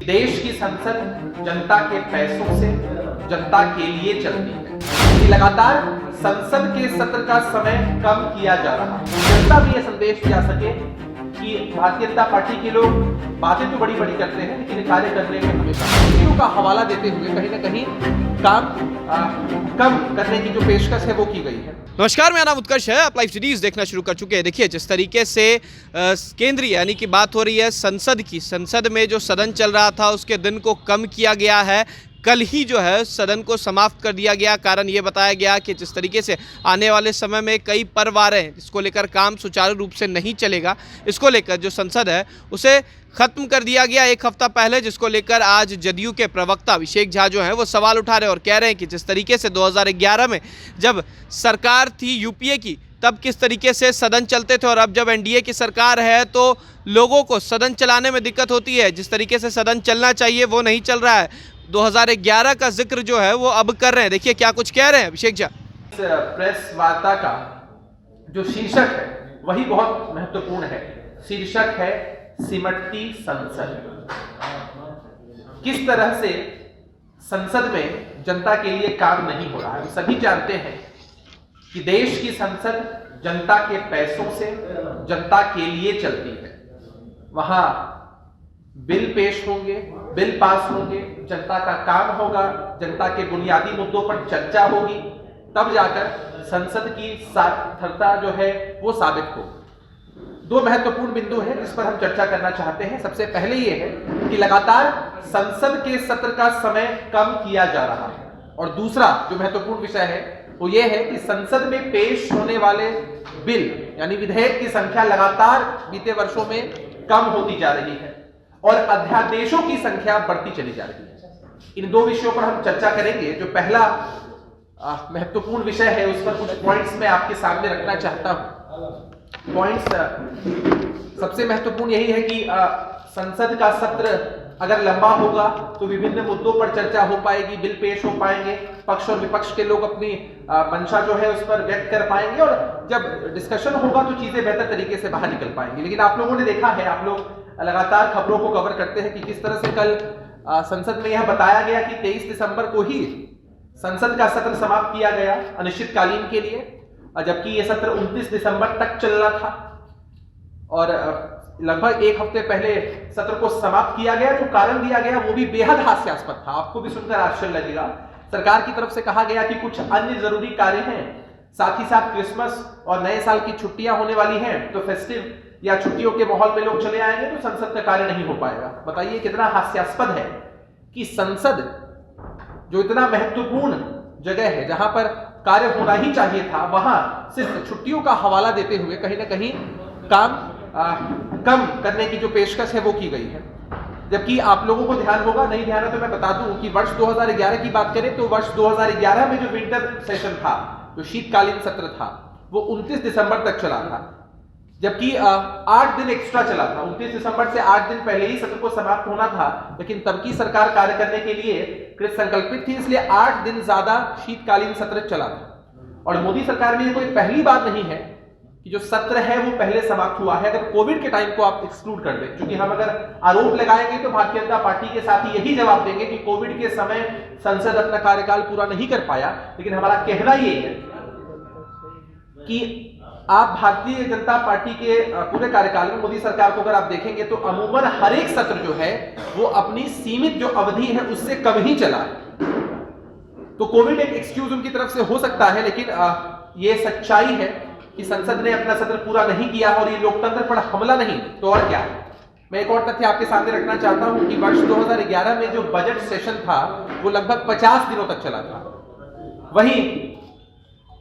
देश की संसद जनता के पैसों से जनता के लिए चलती है। लगातार संसद के सत्र का समय कम किया जा रहा है। जनता भी यह संदेश दिया सके कि भारतीय जनता पार्टी के लोग बातें तो बड़ी बड़ी करते हैं लेकिन कार्य करने में हमेशा खुशियों का हवाला देते हुए कहीं ना कहीं काम कम करने की जो पेशकश है वो की गई है। नमस्कार, मेरा नाम उत्कर्ष है। आप लाइव सीरीज देखना शुरू कर चुके हैं। देखिए, जिस तरीके से केंद्रीय यानी कि बात हो रही है संसद की, संसद में जो सदन चल रहा था उसके दिन को कम किया गया है। कल ही जो है सदन को समाप्त कर दिया गया। कारण ये बताया गया कि जिस तरीके से आने वाले समय में कई पर्व आ रहे हैं, इसको लेकर काम सुचारू रूप से नहीं चलेगा। इसको लेकर जो संसद है उसे खत्म कर दिया गया एक हफ्ता पहले, जिसको लेकर आज जदयू के प्रवक्ता अभिषेक झा जो हैं वो सवाल उठा रहे हैं और कह रहे हैं कि जिस तरीके से 2011 में जब सरकार थी यूपीए की, तब किस तरीके से सदन चलते थे और अब जब एनडीए की सरकार है तो लोगों को सदन चलाने में दिक्कत होती है। जिस तरीके से सदन चलना चाहिए वो नहीं चल रहा है। 2011 का जिक्र जो है वो अब कर रहे हैं। देखिए क्या कुछ कह रहे हैं अभिषेक झा। प्रेस वार्ता का जो शीर्षक है वही बहुत महत्वपूर्ण है। शीर्षक है सिमटती संसद। किस तरह से संसद में जनता के लिए काम नहीं हो रहा है। सभी जानते हैं कि देश की संसद जनता के पैसों से जनता के लिए चलती है। वहां बिल पेश होंगे, बिल पास होंगे, जनता का काम होगा, जनता के बुनियादी मुद्दों पर चर्चा होगी, तब जाकर संसद की सार्थकता जो है वो साबित होगी। दो महत्वपूर्ण बिंदु हैं जिस पर हम चर्चा करना चाहते हैं। सबसे पहले ये है कि लगातार संसद के सत्र का समय कम किया जा रहा है और दूसरा जो महत्वपूर्ण विषय है वो ये है कि संसद में पेश होने वाले बिल यानी विधेयक की संख्या लगातार बीते वर्षों में कम होती जा रही है और अध्यादेशों की संख्या बढ़ती चली जा रही है। इन दो विषयों पर हम चर्चा करेंगे। जो पहला महत्वपूर्ण विषय है उस पर कुछ पॉइंट्स मैं आपके सामने रखना चाहता हूं। पॉइंट्स सबसे महत्वपूर्ण यही है कि संसद का सत्र अगर लंबा होगा तो विभिन्न मुद्दों पर चर्चा हो पाएगी, बिल पेश हो पाएंगे, पक्ष और विपक्ष के लोग अपनी मंशा जो है उस पर व्यक्त कर पाएंगे और जब डिस्कशन होगा तो चीजें बेहतर तरीके से बाहर निकल पाएंगी। लेकिन आप लोगों ने देखा है, आप लोग लगातार खबरों को कवर करते हैं कि किस तरह से कल संसद में यह बताया गया कि 23 दिसंबर को ही संसद का सत्र समाप्त किया गया अनिश्चितकालीन के लिए, जबकि यह सत्र 29 दिसंबर तक चलना था और लगभग एक हफ्ते पहले सत्र को समाप्त किया गया। जो कारण दिया गया वो भी बेहद हास्यास्पद था। आपको भी सुनकर आश्चर्य लगेगा। सरकार की तरफ से कहा गया कि कुछ अन्य जरूरी कार्य हैं, साथ ही साथ क्रिसमस और नए साल की छुट्टियां होने वाली हैं, तो फेस्टिव या छुट्टियों के माहौल में लोग चले आएंगे तो संसद का कार्य नहीं हो पाएगा। बताइए कितना हास्यास्पद है कि संसद जो इतना महत्वपूर्ण जगह है जहां पर कार्य होना ही चाहिए था, वहां सिर्फ छुट्टियों का हवाला देते हुए कहीं ना कहीं काम कम करने की जो पेशकश है वो की गई है। जबकि आप लोगों को ध्यान होगा, नहीं ध्यान है तो मैं बता दूं कि वर्ष 2011 की बात करें तो वर्ष 2011 में जो विंटर सेशन था, जो शीतकालीन सत्र था, वो 29 दिसंबर तक चला था, जबकि 8 दिन एक्स्ट्रा चला था। 29 दिसंबर से 8 दिन पहले ही सत्र को समाप्त होना था, लेकिन तब की सरकार कार्य करने के लिए कृत संकल्पित थी, इसलिए 8 दिन ज्यादा शीतकालीन सत्र चला था। और मोदी सरकार में ये कोई पहली बात नहीं है कि जो सत्र है वो पहले समाप्त हुआ है। अगर कोविड के टाइम को आप एक्सक्लूड कर दें, क्योंकि हम अगर आरोप लगाएंगे तो भारतीय जनता पार्टी के साथ ही यही जवाब देंगे कि कोविड के समय संसद अपना कार्यकाल पूरा नहीं कर पाया। लेकिन हमारा कहना ये है कि आप भारतीय जनता पार्टी के पूरे कार्यकाल में मोदी सरकार को अगर आप देखेंगे तो अमूमन हर एक सत्र जो है वो अपनी सीमित जो अवधि है उससे कम ही चला है। तो कोविड एक एक्सक्यूज उनकी तरफ से हो सकता है, लेकिन ये सच्चाई है कि संसद ने अपना सत्र पूरा नहीं किया और ये लोकतंत्र पर हमला नहीं तो और क्या है। मैं एक और तथ्य आपके सामने रखना चाहता हूं कि वर्ष 2011 में जो बजट सेशन था वो लगभग 50 दिनों तक चला था। वहीं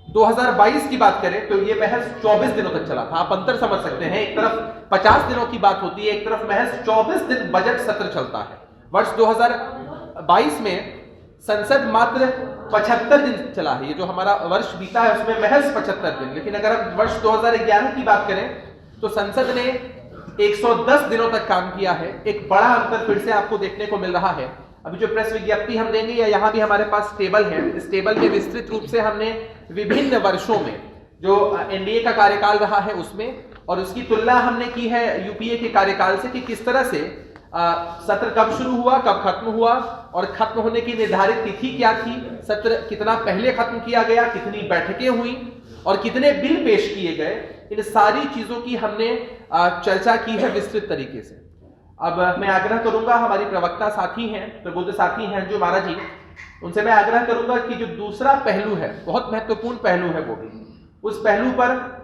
2022 की बात करें तो ये महज 24 दिनों तक चला था। आप अंतर समझ सकते हैं, एक तरफ 50 दिनों की बात होती है, एक तरफ महज 24 दिन बजट सत्र चलता है। वर्ष 2022 में संसद मात्र 75 दिन चला है। ये जो हमारा वर्ष बीता है उसमें महज 75 दिन। लेकिन अगर हम वर्ष 2011 की बात करें तो संसद ने 110 दिनों तक काम किया है। एक बड़ा अंतर फिर से आपको देखने को मिल रहा है। अभी जो प्रेस विज्ञप्ति हम देंगे या यहाँ भी हमारे पास टेबल है, इस टेबल में विस्तृत रूप से हमने विभिन्न वर्षों में जो एनडीए का कार्यकाल रहा है उसमें और उसकी तुलना हमने की है यूपीए के कार्यकाल से कि किस तरह से सत्र कब शुरू हुआ, कब खत्म हुआ और खत्म होने की निर्धारित तिथि क्या थी, सत्र कितना पहले खत्म किया गया, कितनी बैठकें हुई और कितने बिल पेश किए गए, इन सारी चीजों की हमने चर्चा की है विस्तृत तरीके से। अब मैं आग्रह करूंगा, हमारी प्रवक्ता साथी हैं, प्रबुद्ध साथी हैं अंजू मारा जी, उनसे मैं आग्रह करूंगा कि जो दूसरा पहलू है, बहुत महत्वपूर्ण पहलू है, वो भी उस पहलू पर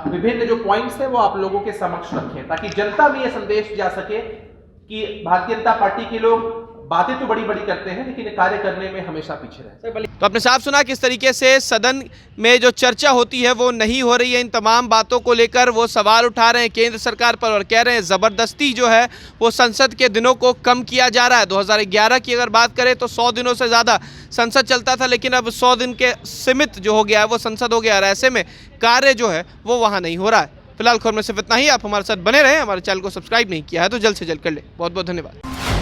विभिन्न जो पॉइंट्स हैं वो आप लोगों के समक्ष रखें, ताकि जनता में ये संदेश जा सके कि भारतीय जनता पार्टी के लोग बातें तो बड़ी बड़ी करते हैं लेकिन कार्य करने में हमेशा पीछे रहते हैं। तो आपने साफ सुना किस तरीके से सदन में जो चर्चा होती है वो नहीं हो रही है। इन तमाम बातों को लेकर वो सवाल उठा रहे हैं केंद्र सरकार पर और कह रहे हैं ज़बरदस्ती जो है वो संसद के दिनों को कम किया जा रहा है। 2011 की अगर बात करें तो 100 दिनों से ज़्यादा संसद चलता था, लेकिन अब 100 दिन के सीमित जो हो गया है वो संसद हो गया है। ऐसे में कार्य जो है वो वहाँ नहीं हो रहा है। फिलहाल खबर में सिर्फ इतना ही। आप हमारे साथ बने रहें, हमारे चैनल को सब्सक्राइब नहीं किया है तो जल्द से जल्द कर ले। बहुत बहुत धन्यवाद।